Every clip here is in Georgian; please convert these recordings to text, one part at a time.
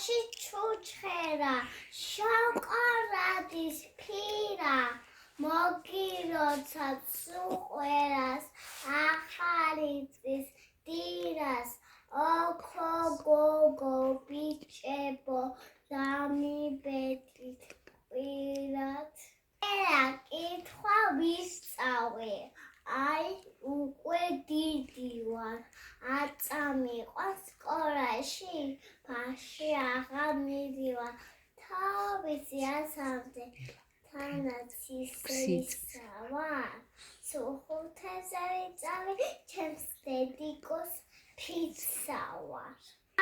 Kashi chuchera, shokoladis pira, mogirotsa tsueras, aharitis tiras, oklogogo bichebo, dami betit pirat. Era kitwa visave, ai ukwe didi var. Აწამიყვანს სკოლაში, ბაში აღარ მიდივარ. თავისი ასამდე თანაც ისისა ვარ. სუხუთეზე ვიწავი, ჩემს დედიკოს ფიცა ვარ.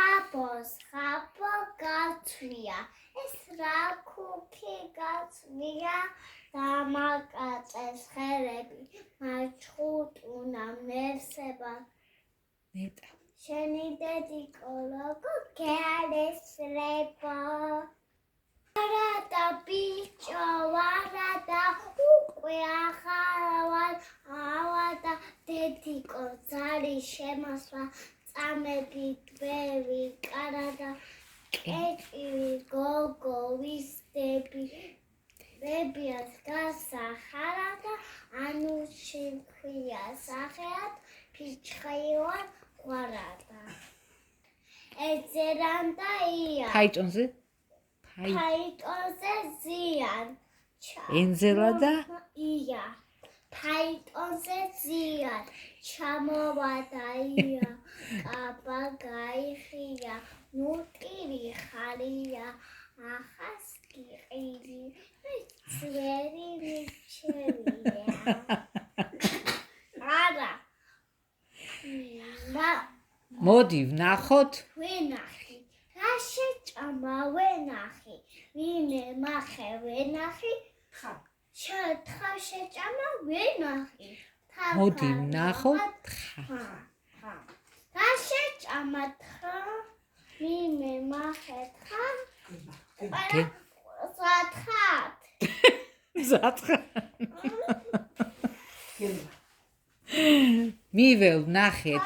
აბოს ხაბო გაწვია, ეს რა ქუქი გაწვია, დამაკაწეს ხელები, მაჩხუტუნა მერსება. Neta. Shani dediko logo galesreba. Arada bicho arada ukwe akharawal awada dediko zari shemasva tsamebi dveri karada kekiri gogo vistebi bebias gasaharada anu shimkhia sakheat pichkhaiwan Guarada. Ezeranda ia. Pythonze? Pythonze zian. Enzelada? Ia. Pythonze zian. Chamovada ia. Kapagaia. Nutiri kharia. Ahaski iri. Zveri michelia. Ara. მოდი ვნახოთ ვენახი რა შეჭამა ვენახი ვინე მახე ვენახი თხა შეჭამა ვენახი მოდი ვნახოთ თხა რა შეჭამა თხა ვინე მახე თხა ზათხათ ზათხათ მიվել ვნახეთ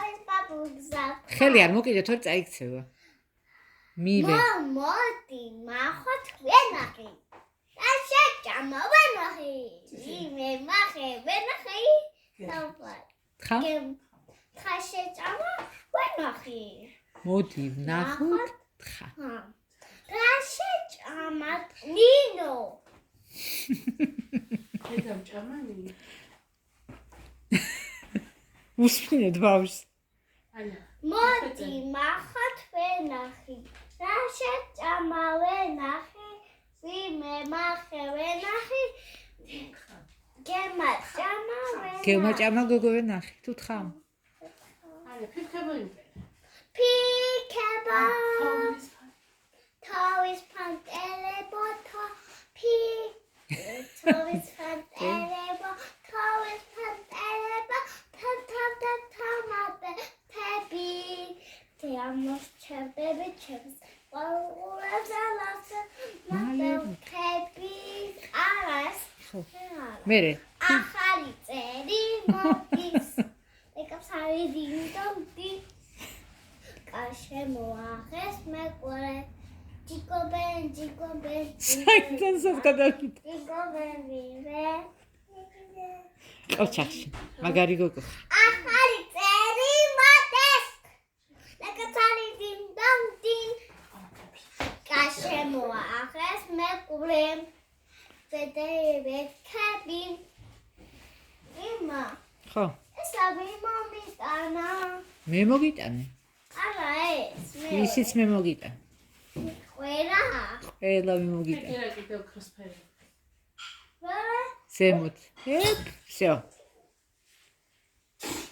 ხელი არ მოკიდე თორე წაიქცევა მივე მოდი მახოთ ვენახი რა შეჭამა ვენახი ვინე მახე ვენახი თხა თხა შეჭამა ვენახი მოდი ვნახოთ თხა რა შეჭამა ნინო დედამჭამა ნინო უსმინეთ ბავშვს მოდი მახოთ ვენახი რა შეჭამა ვენახი ვინე მახე ვენახი გემაჭამა გოგო ვენახი თუ თხა ფიქება თავის ფანტელებო თავის ფანტელებო თავის ფანტელებო თავდა თამაბე თები თამოშჩებები ჩემს ყურაზალას მათები არას მერე ახალი წერი მოდის ეკაფსარი დინდომდი კაშე მოახეს მეყურე ჯიკობენ საიდან სადგადავით ჯიკობენ ვირე კოჩახში მაგარი გოგო ახალი წერი მოდის ეკაფსარი დინდომდი კაშე მოახეს მეყურე ვეთები იმა ხო ეს აბი მომიტანა მე მოგიტანე არა ეს ისიც მე მოგიტანე ყველა ყველა მე მოგიტანე ერა კიდევ ქროსფერი ვერა ზემოთ всё